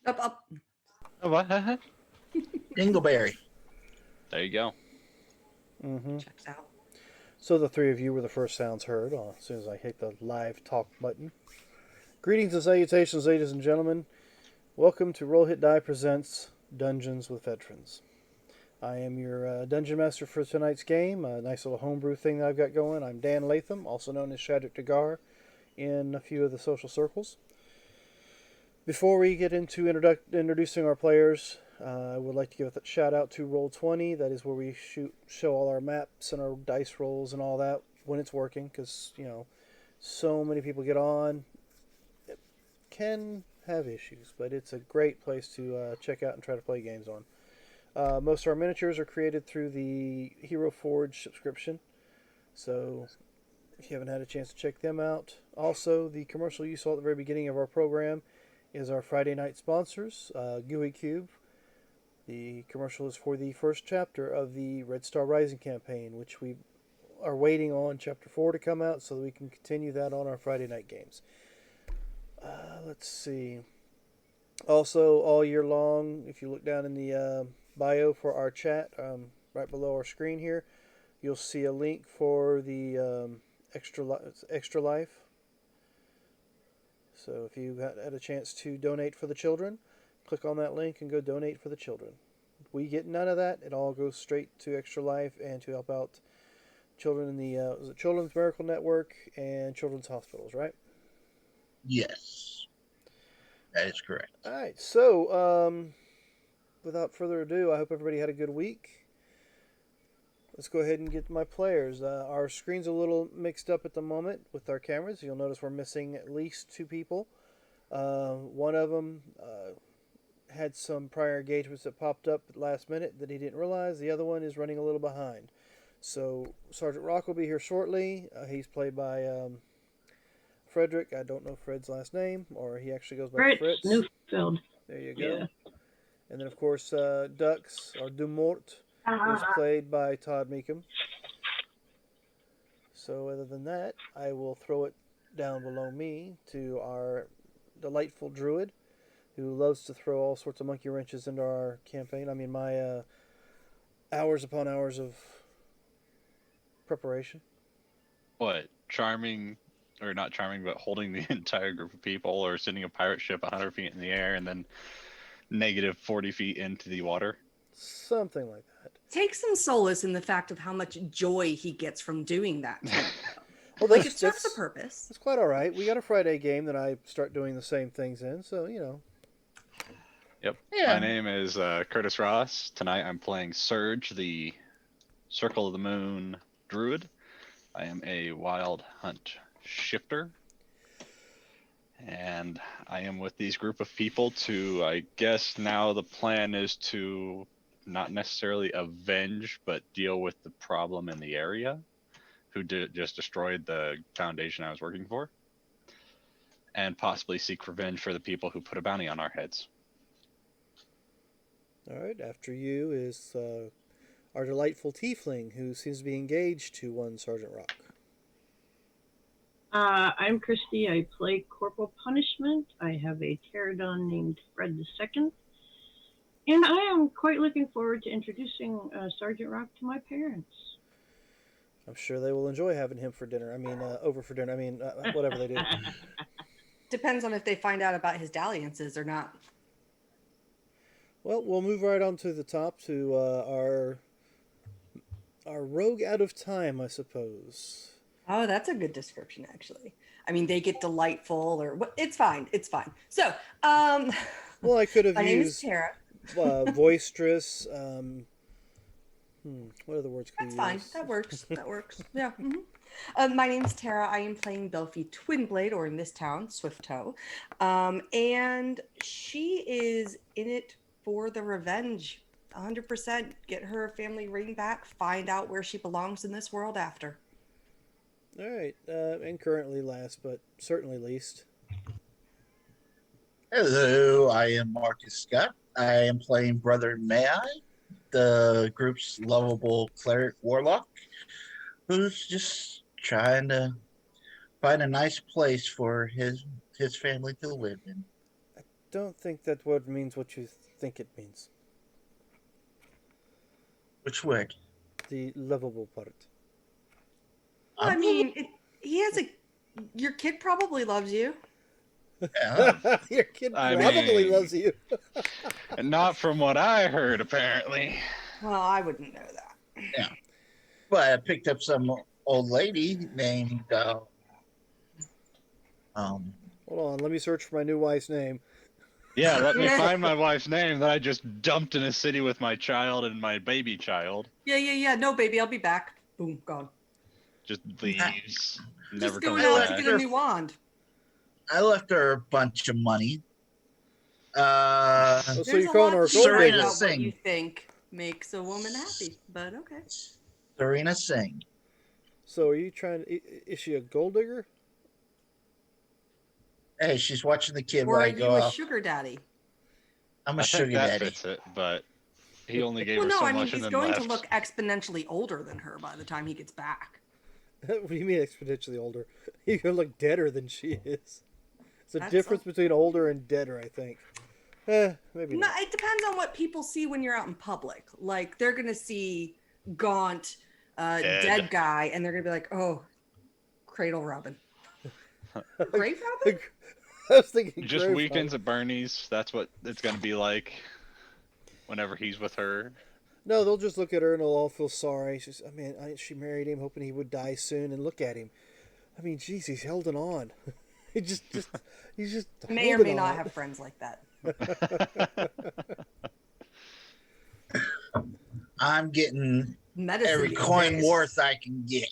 Up, up. Oh, what? Dingleberry. There you go. Mm-hmm. Checks out. So the three of you were the first sounds heard as soon as I hit the live talk button. Greetings and salutations, ladies and gentlemen. Welcome to Roll Hit Die Presents Dungeons with Veterans. I am your dungeon master for tonight's game. A nice little homebrew thing that I've got going. I'm Dan Latham, also known as Shadrick Dagar in a few of the social circles. Before we get into introducing our players, I would like to give a shout out to Roll20. That is where we show all our maps and our dice rolls and all that when it's working, because so many people get on. It can have issues, but it's a great place to check out and try to play games on. Most of our miniatures are created through the Hero Forge subscription, so if you haven't had a chance to check them out. Also, the commercial you saw at the very beginning of our program is our Friday night sponsors, GUI Cube. The commercial is for the first chapter of the Red Star Rising campaign, which we are waiting on Chapter 4 to come out so that we can continue that on our Friday night games. Let's see. Also, all year long, if you look down in the bio for our chat, right below our screen here, you'll see a link for the Extra Life. So if you had a chance to donate for the children, click on that link and go donate for the children. We get none of that. It all goes straight to Extra Life and to help out children in the Children's Miracle Network and children's hospitals, right? Yes, that is correct. All right. So, without further ado, I hope everybody had a good week. Let's go ahead and get my players. Our screen's a little mixed up at the moment with our cameras. You'll notice we're missing at least two people. One of them had some prior engagements that popped up at the last minute that he didn't realize. The other one is running a little behind. So Sergeant Rock will be here shortly. He's played by Frederick. I don't know Fred's last name, or he actually goes by Fritz. Newfield. There you go. Yeah. And then, of course, Dux, or Dumort, is played by Todd Meekum. So other than that, I will throw it down below me to our delightful druid, who loves to throw all sorts of monkey wrenches into our campaign. I mean, my hours upon hours of preparation. What? Charming, or not charming, but holding the entire group of people, or sending a pirate ship 100 feet in the air and then negative 40 feet into the water? Something like that. Take some solace in the fact of how much joy he gets from doing that. Well, Like, it serves a purpose. That's quite all right. We got a Friday game that I start doing the same things in, so, Yep. Yeah. My name is Curtis Ross. Tonight I'm playing Surge, the Circle of the Moon druid. I am a wild hunt shifter. And I am with these group of people to, I guess now the plan is to not necessarily avenge, but deal with the problem in the area who just destroyed the foundation I was working for. And possibly seek revenge for the people who put a bounty on our heads. All right, after you is our delightful tiefling, who seems to be engaged to one Sergeant Rock. I'm Christy. I play Corporal Punishment. I have a pterodon named Fred II. And I am quite looking forward to introducing Sergeant Rock to my parents. I'm sure they will enjoy having him for dinner. I mean, over for dinner. I mean, whatever they do. Depends on if they find out about his dalliances or not. Well, we'll move right on to the top to our rogue out of time, I suppose. Oh, that's a good description, actually. I mean, they get delightful, or it's fine. It's fine. So, well, I could have my used name is Tara. Boisterous. What other words could That's we fine. use? That works. That works. Yeah. Mm-hmm. My name's Tara. I am playing Belfie Twinblade, or in this town, Swifttoe. And she is in it for the revenge. 100%. Get her family ring back. Find out where she belongs in this world after. All right. And currently last, but certainly least. Hello, I am Marcus Scott. I am playing Brother May I, the group's lovable cleric warlock, who's just trying to find a nice place for his family to live in. don't think that word means what you think it means. Which word? The lovable part. Well, I I'm mean, he has a. Your kid probably loves you. Yeah. Your kid I probably mean- loves you. And not from what I heard, apparently. Well, I wouldn't know that. But I picked up some old lady named Hold on, let me search for my new wife's name. Yeah, let me find my wife's name that I just dumped in a city with my child and my baby child. Yeah. No, baby, I'll be back. Boom, gone. Just leaves. Never Just going comes out to back. get a new wand. I left her a bunch of money. Oh, so There's you're a calling lot her a to gold be said Serena digger? about what Singh. you think makes a woman happy, but okay. Serena Singh. So are you trying to? Is she a gold digger? Hey, she's watching the kid Or while are I you go a off. sugar daddy? I'm a I think sugar that daddy. fits it, but he only gave Well, her no, so I mean much and he's then going left. to look exponentially older than her by the time he gets back. What do you mean exponentially older? You're gonna look deader than she is. It's a That's difference between older and deader, I think. Maybe No, not. it depends on what people see when you're out in public. Like they're gonna see gaunt, dead guy, and they're gonna be like, "Oh, Cradle Robin, Grave Robin." I was thinking Just Grave weekends Robin. at Bernie's. That's what it's gonna be like whenever he's with her. No, they'll just look at her and they'll all feel sorry. She's, I mean, she married him hoping he would die soon, and look at him. I mean, jeez, he's holding on. he's just May or holding may not on. have friends like that. I'm getting Medicine. every these coin days. worth I can get.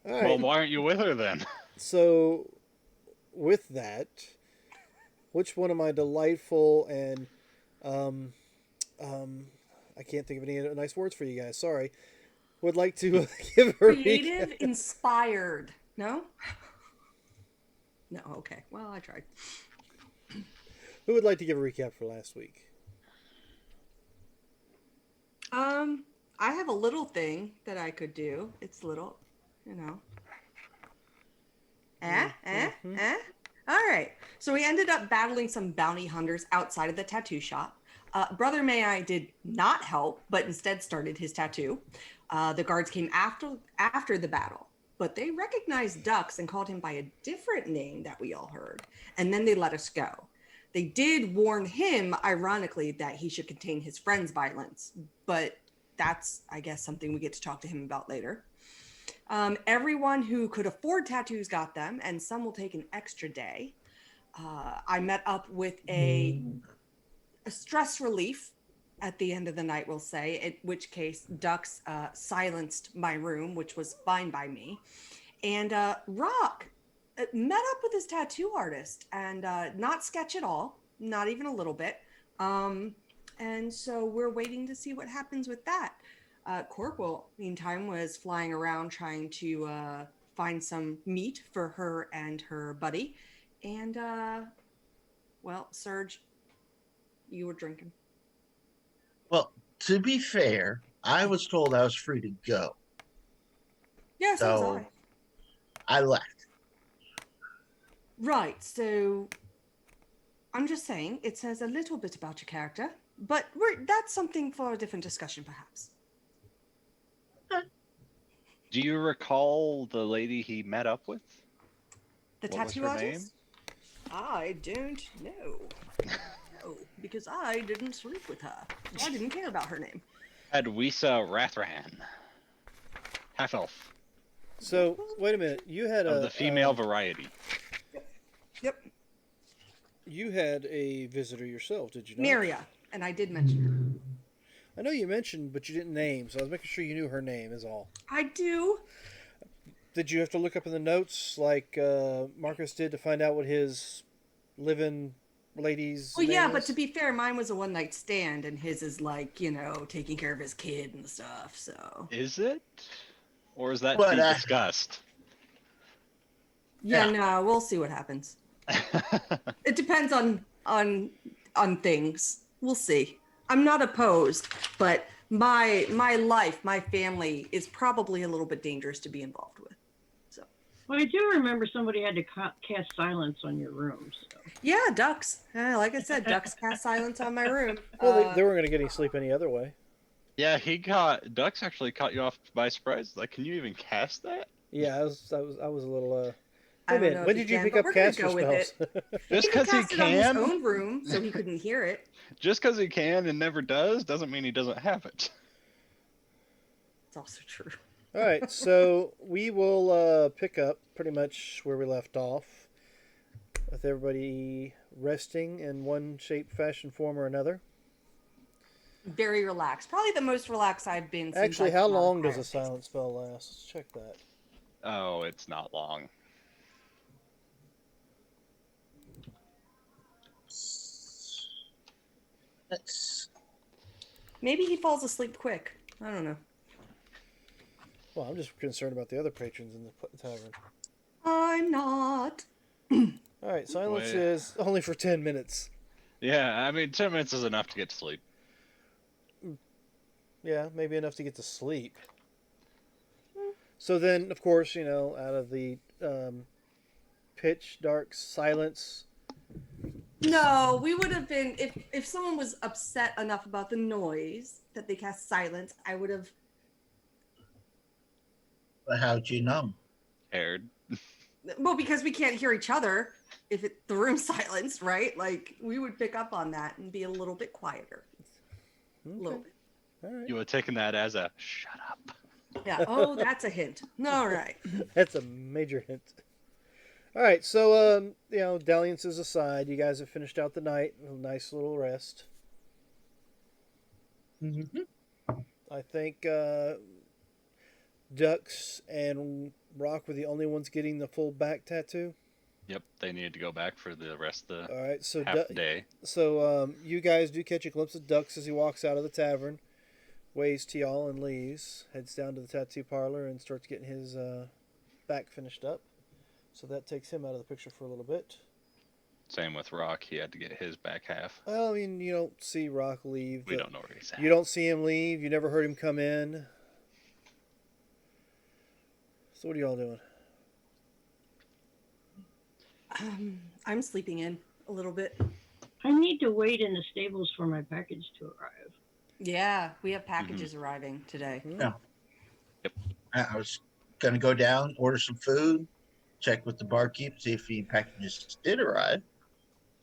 All right. Well, why aren't you with her then? So, with that, which one of my delightful and I can't think of any nice words for you guys. Sorry. Would like to give her Creative, inspired. No. No. Okay. Well, I tried. Who would like to give a recap for last week? I have a little thing that I could do. It's little, you know. All right. So we ended up battling some bounty hunters outside of the tattoo shop. Brother May I did not help, but instead started his tattoo. The guards came after the battle, but they recognized Dux and called him by a different name that we all heard, and then they let us go. They did warn him, ironically, that he should contain his friend's violence, but that's, I guess, something we get to talk to him about later. Everyone who could afford tattoos got them, and some will take an extra day. I met up with a stress relief at the end of the night, we'll say, in which case Dux silenced my room, which was fine by me. And Rock met up with his tattoo artist, and not sketch at all, not even a little bit. And so we're waiting to see what happens with that. Corporal, meantime, was flying around trying to find some meat for her and her buddy. And, well, Serge, you were drinking. Well, to be fair, I was told I was free to go. Yes, so was So I. I left. Right, so I'm just saying it says a little bit about your character, but that's something for a different discussion, perhaps. Do you recall the lady he met up with? The What was tattoo her artist? I don't know. No, because I didn't sleep with her. I didn't care about her name. Adwisa Rathran. Half elf. So, wait a minute. You had Of the female variety. Yep, you had a visitor yourself, did you not? Miria, and I did mention I know you mentioned, but you didn't name, so I was making sure you knew her name, is all. her. I do. Did you have to look up in the notes like Marcus did to find out what his live-in lady's Well, name yeah, is? but to be fair, mine was a one-night stand, and his is like, you know, taking care of his kid and stuff, so. Is it? Or is that But, to be discussed? Yeah, Yeah. no, we'll see what happens. It depends on things. We'll see. I'm not opposed, but my life, my family is probably a little bit dangerous to be involved with. So Well, I do remember somebody had to cast silence on your room. So. Yeah, ducks. Like I said, ducks cast silence on my room. Well, they weren't going to get any sleep any other way. Yeah, Ducks actually caught you off by surprise. Like, can you even cast that? Yeah, I was a little. I Hey, don't man, know when if did he you can, pick but up we're gonna caster go with it. spells? Just He because he cast it on his can, own room, so he couldn't hear it. just because he can and never doesn't mean he doesn't have it. It's also true. All right, so we will pick up pretty much where we left off, with everybody resting in one shape, fashion, form, or another. Very relaxed. Probably the most relaxed I've been since Actually, I've how been on long does Pirate a silent spell last? Let's check that. Oh, it's not long. That's Maybe he falls asleep quick. I don't know. Well, I'm just concerned about the other patrons in the tavern. I'm not. All right, silence Wait. is only for 10 minutes. Yeah, I mean, 10 minutes is enough to get to sleep. Yeah, maybe enough to get to sleep. So then, of course, you know, out of the pitch dark silence. No, we would have been if someone was upset enough about the noise that they cast silence. I would have. how'd you know? Aired. Well, because we can't hear each other if the room's silenced, right? Like we would pick up on that and be a little bit quieter. Okay. A little bit. All right. You would have taken that as a shut up. Yeah. Oh, that's a hint. All right. That's a major hint. All right, so you know, dalliances aside, you guys have finished out the night. A nice little rest. Mm-hmm. I think Ducks and Rock were the only ones getting the full back tattoo. Yep, they needed to go back for the rest of the All right, so half the day. you guys do catch a glimpse of Ducks as he walks out of the tavern, waves to y'all and leaves, heads down to the tattoo parlor and starts getting his back finished up. So that takes him out of the picture for a little bit. Same with Rock. He had to get his back half. Well, I mean, you don't see Rock leave. We don't know where he's at. You don't see him leave. You never heard him come in. So what are y'all doing? I'm sleeping in a little bit. I need to wait in the stables for my package to arrive. Yeah, we have packages arriving today. I was gonna go down, order some food, check with the barkeep, see if any packages did arrive,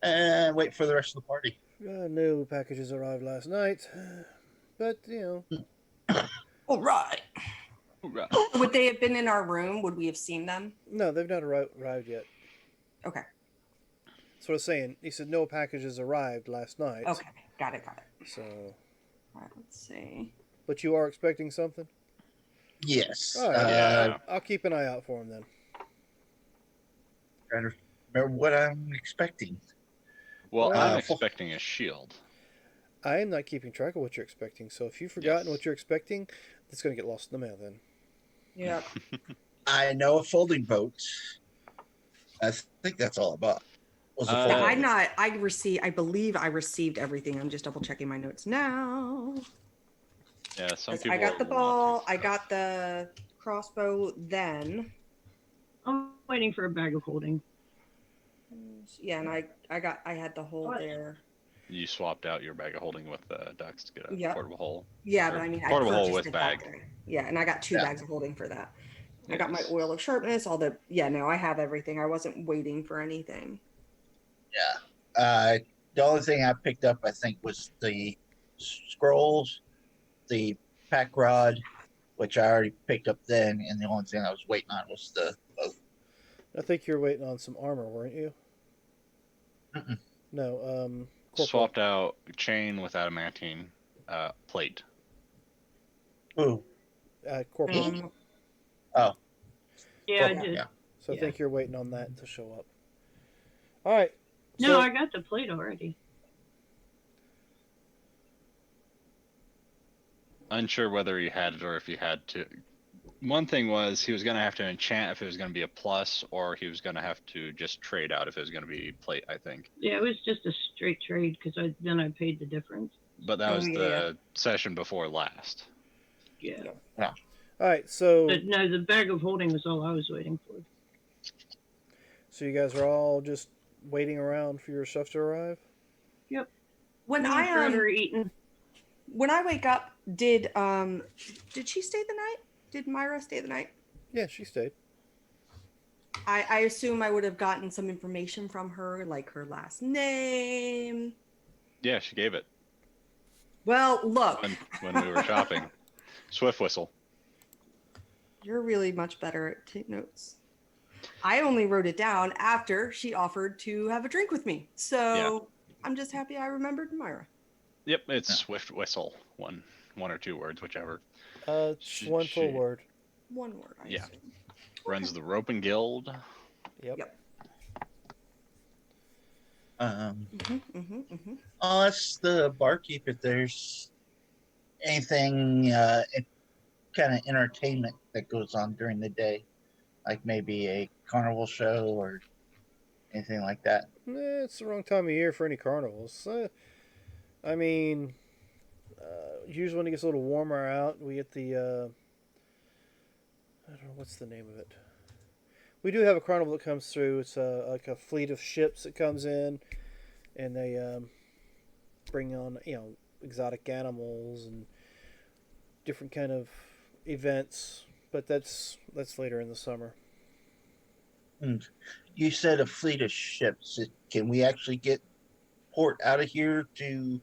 and wait for the rest of the party. No packages arrived last night, but you know, All right. Hoorah. Would they have been in our room? Would we have seen them? no, they've not arrived yet. Okay. That's what I was saying. He said no packages arrived last night. Okay. Got it. So, All right. Let's see. but you are expecting something? Yes. All right. Yeah. I'll keep an eye out for him then. Trying to remember what I'm expecting. Well, Uh, I'm expecting a shield. I am not keeping track of what you're expecting. So if you've forgotten what you're expecting, it's going to get lost in the mail then. Yeah. I know a folding boat. I think that's all about. Was a Uh, folding I'm boat. not. I believe I received everything. I'm just double checking my notes now. Yeah, some 'Cause people. I got the will ball. not I take got the crossbow. Then. I'm waiting for a bag of holding. Yeah, and I had the hole there. stuff. You swapped out your bag of holding with Ducks to get a Yep. portable hole. Yeah, Or but I mean, I portable hole purchased with it bag. that day. Yeah, and I got 2 Yeah. bags of holding for that. I got my Yes. oil of sharpness, all the. Yeah, no, I have everything. I wasn't waiting for anything. The only thing I picked up, I think, was the scrolls, the pack rod, which I already picked up then, and the only thing I was waiting on was the boat. I think you were waiting on some armor, weren't you? Mm-mm. No. Corporal. Swapped out chain with adamantine plate. Ooh, Corporal. Um, Yeah, I well, did. yeah. So I Yeah. think you're waiting on that to show up. All right. No, So- I got the plate already. Unsure whether he had it or if he had to. One thing was he was going to have to enchant if it was going to be a plus, or he was going to have to just trade out if it was going to be plate, I think. Yeah, it was just a straight trade because I paid the difference. But that Oh, was yeah. the session before last. Yeah. All right. So But no, the bag of holding was all I was waiting for. So you guys are all just waiting around for your stuff to arrive? When Me and I Fred are eating. when I wake up, did she stay the night? Did Myra stay the night? Yeah, she stayed. I assume I would have gotten some information from her, like her last name. Yeah, she gave it Well, look, when we were shopping. Swift whistle. you're really much better at take notes. I only wrote it down after she offered to have a drink with me. So I'm just happy I remembered Myra. Yep, it's Yeah. Swift whistle. One or two words, whichever. It's one full She word. One word, I Yeah. assume. runs the Rope and Guild. Yep. I'll ask the barkeep if there's anything kind of entertainment that goes on during the day, like maybe a carnival show or anything like that. It's the wrong time of year for any carnivals. I mean, usually when it gets a little warmer out, we get the I don't know what's the name of it. We do have a carnival that comes through. It's like a fleet of ships that comes in, and they bring on exotic animals and different kind of events. But that's later in the summer. You said a fleet of ships. Can we actually get port out of here to,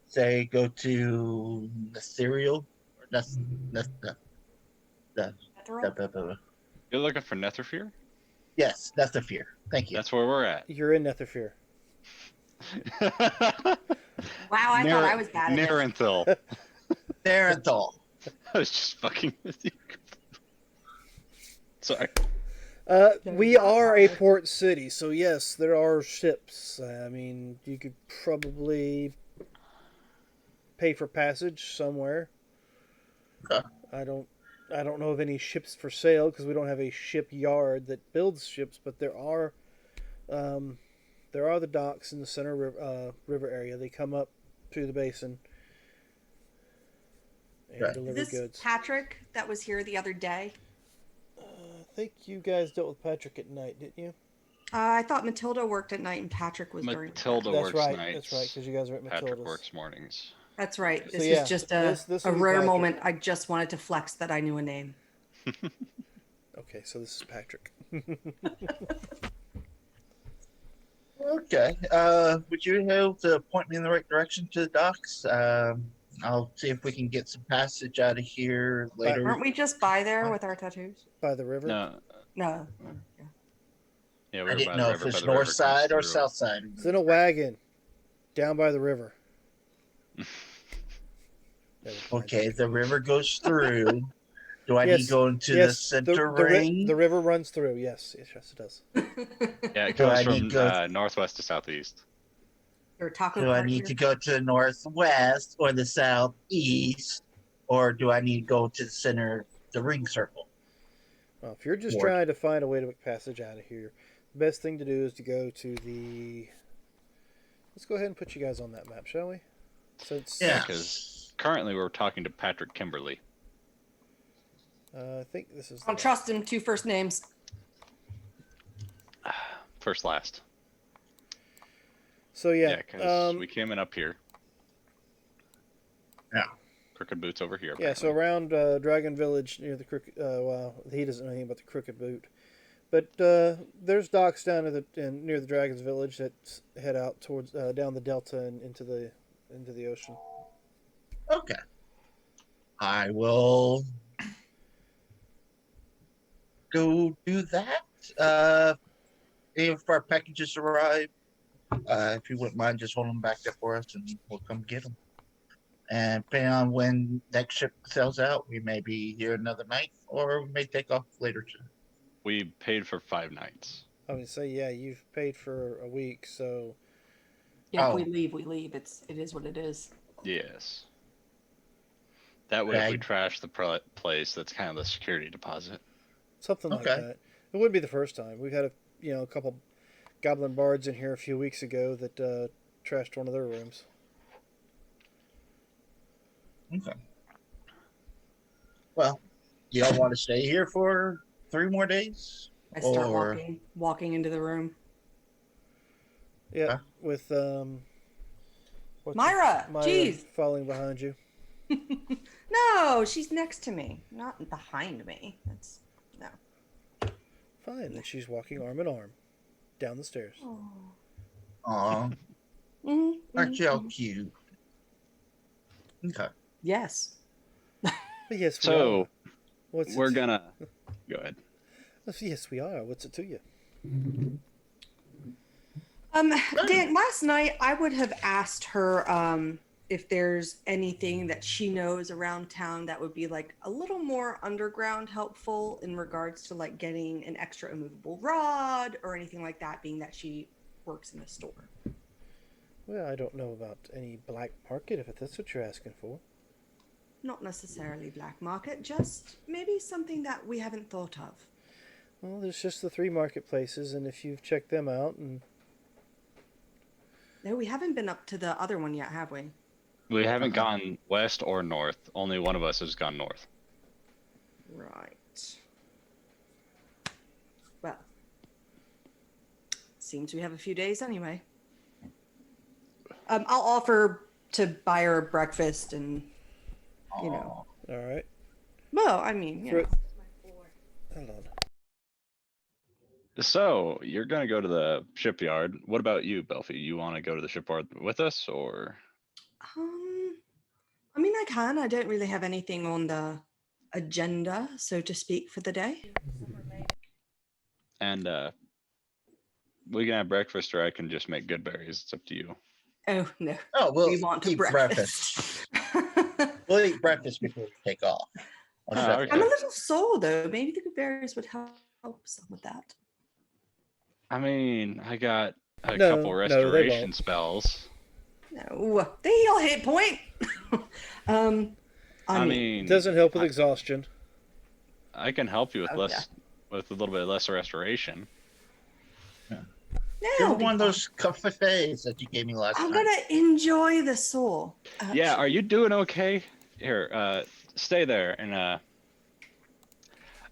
say, go to Ethereal? That's the You're looking for Netherfear? yes, that's the fear. Thank you. That's where we're at. You're in Netherfear. Wow, I thought I was bad at it. Narenthal. Narenthal. I was just fucking with you. Sorry. We are a port city, so yes, there are ships. I mean, you could probably pay for passage somewhere. Huh. I don't know of any ships for sale because we don't have a shipyard that builds ships, but there are the docks in the center river area. They come up through the basin and Right. Is deliver this goods. Patrick that was here the other day? I think you guys dealt with Patrick at night, didn't you? I thought Matilda worked at night and Patrick was during the Matilda day. That's works right. nights. That's right, because you guys are at Matilda's. Patrick works mornings. That's right. So, This yeah, is just this a would be rare Patrick. moment. I just wanted to flex that I knew a name. Okay, so this is Patrick. Okay. Would you be able to point me in the right direction to the docks? I'll see if we can get some passage out of here later. Aren't we just by there with our tattoos? By the river? No. No. Yeah, we I were by didn't the know river, if it's by the river north comes side or through. south side. It's in a wagon down by the river. Okay, the river goes through. Do I need Yes, to go into the yes, center ring? the river runs through. Yes, it does. Yeah, it Do I goes need from to go- northwest to southeast. Or taco Do I cart need here? to go to the northwest or the southeast? Or do I need to go to the center, the ring circle? Well, if you're just Ward. trying to find a way to make passage out of here, the best thing to do is to go to the. Let's go ahead and put you guys on that map, shall we? Since Yeah. Because currently we're talking to Patrick Kimberly. I think this is. I don't trust him. Two first names. First last. So Yeah, yeah, because we came in up here. Yeah. Crooked Boots over here. yeah. So apparently. around Dragon Village near the crooked. Well, he doesn't know anything about the Crooked Boot, but there's docks down near the Dragon's Village that head out towards down the delta and into the ocean. Okay. I will go do that. If our packages arrive, if you wouldn't mind just holding them back there for us and we'll come get them. And depending on when next ship sails out, we may be here another night or we may take off later today. We paid for 5 nights. I would say yeah, you've paid for a week, so Yeah, Oh. if we leave, we leave. It is what it is. Yes. That way, if we Okay. trash the place, that's kind of the security deposit. something like Okay. that. It wouldn't be the first time. We've had a couple goblin bards in here a few weeks ago that trashed one of their rooms. Okay. Well, y'all want to stay here for 3 more days? I start Or walking into the room. Yeah, Huh? with what's Myra, Myra jeez. following behind you. No, she's next to me, not behind me. That's no. Fine, and she's walking arm in arm down the stairs. Oh. aw, aren't you all cute? Okay. Yes. But yes, we So are. What's we're it? gonna go ahead. Yes, we are. What's it to you? Dan, last night I would have asked her if there's anything that she knows around town that would be like a little more underground helpful in regards to like getting an extra immovable rod or anything like that, being that she works in the store. Well, I don't know about any black market if that's what you're asking for. Not necessarily black market, just maybe something that we haven't thought of. Well, there's just the 3 marketplaces, and if you've checked them out, and No, we haven't been up to the other one yet, have we? We haven't Uh-huh. gone west or north. Only one of us has gone north. Right. Well, seems we have a few days anyway. I'll offer to buy her breakfast and, you know. Aw. all right. Well, I mean, you For- know. Hold on. So you're gonna go to the shipyard. What about you, Belfie? You want to go to the shipyard with us, or I mean, I can. I don't really have anything on the agenda, so to speak, for the day. and we can have breakfast, or I can just make good berries. It's up to you. Oh no, Oh, we'll we want to eat breakfast. breakfast. We'll eat breakfast before we take off. On Oh, Chef okay. I'm a Day. little sore though. Maybe the good berries would help some with that. I mean, I got a No, couple no, they restoration won't. spells. No, they heal hit point. I mean, It doesn't help with I- exhaustion. I can help you with Oh, less, with a little bit less restoration. no, Give her it'll be one of fine. those cafes that you gave me last I'm time. gonna enjoy the soul. Yeah, are you doing okay? Here, stay there, and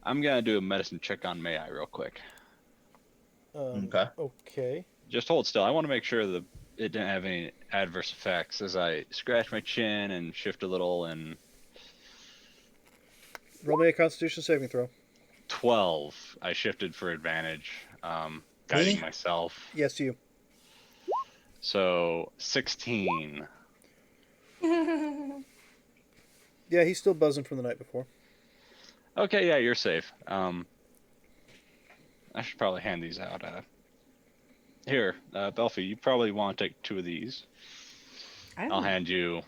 I'm gonna do a medicine check on May-I real quick. Okay. Okay. Just hold still. I want to make sure that it didn't have any adverse effects as I scratch my chin and shift a little. And Roll me a Constitution saving throw. 12, I shifted for advantage, guiding Me? myself. Yes, you. So 16. Yeah, he's still buzzing from the night before. Okay, yeah, you're safe. I should probably hand these out. Here, Belfie, you probably want to take 2 of these. I'll hand you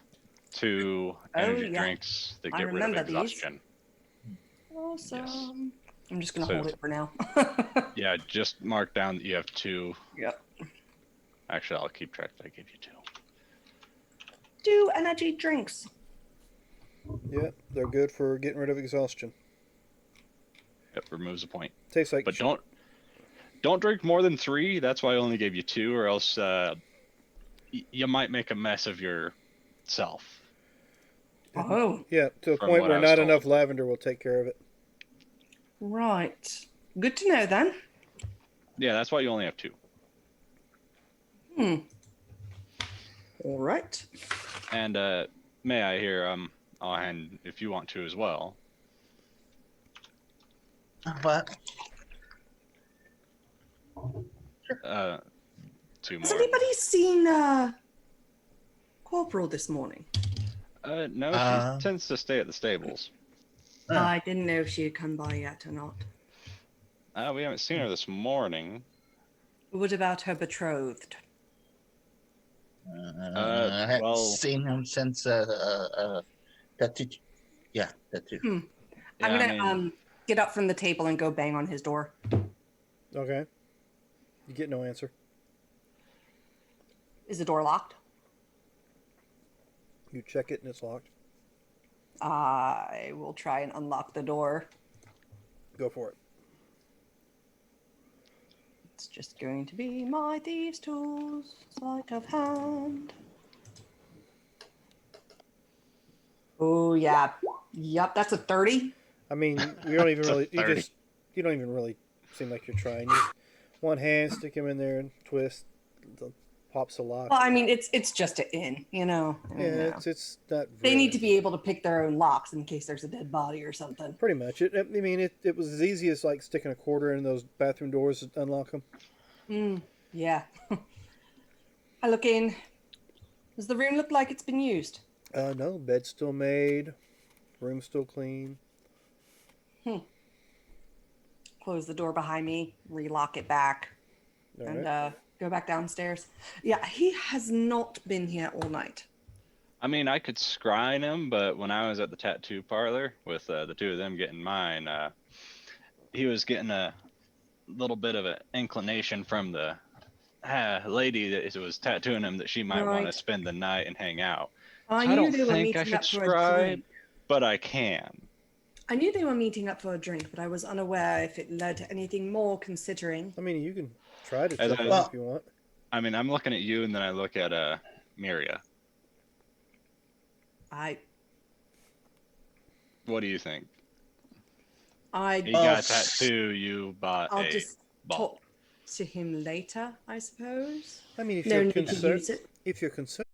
2 energy yeah. drinks that I get rid of remember these. exhaustion. Awesome. I'm just gonna So- hold it for now. Yeah, just mark down that you have 2. Yep. Actually, I'll keep track that I gave you 2. 2 energy drinks. Yeah, they're good for getting rid of exhaustion. Yep, removes a point. Tastes like But don't drink more than 3. That's why I only gave you 2, or else you might make a mess of yourself. Oh, Yeah, to a From point what I where was not told. enough lavender will take care of it. right. Good to know then. Yeah, that's why you only have 2. All right. And may I hear I'll hand if you want to as well. But 2 Has more. anybody seen Corporal this morning? No, Uh, she tends to stay at the stables. I didn't know if she had come by yet or not. We haven't seen her this morning. What about her betrothed? I haven't well- seen him since that too. Yeah, that too. I'm Yeah, gonna I mean, get up from the table and go bang on his door. Okay. You get no answer. Is the door locked? You check it and it's locked. I will try and unlock the door. Go for it. It's just going to be my thieves' tools, sleight of hand. Oh yeah, yep, that's a 30. I mean, we don't even really. It's a 30. You don't even really seem like you're trying. Use one hand, stick him in there, and twist. The pops a lock. Well, I mean, it's just an inn, you know. Yeah, it's not. They need very- to be able to pick their own locks in case there's a dead body or something. Pretty much. It was as easy as like sticking a quarter in those bathroom doors to unlock them. Yeah. I look in. Does the room look like it's been used? No, bed's still made, room's still clean. Close the door behind me, relock it back, All and right. go back downstairs. Yeah, he has not been here all night. I mean, I could scrying him, but when I was at the tattoo parlor with the two of them getting mine, he was getting a little bit of an inclination from the lady that was tattooing him that she might want to Right. spend the night and hang out. I So knew don't they were think I meeting should up for a scry, drink. but I can. I knew they were meeting up for a drink, but I was unaware if it led to anything more. Considering, I mean, you can try to As check I- it out if you want. I mean, I'm looking at you, and then I look at Miria. What do you think? He got a tattoo. You bought I'll a just ball. talk to him later, I suppose. I mean, if No you're need to concerned, use it. if you're concerned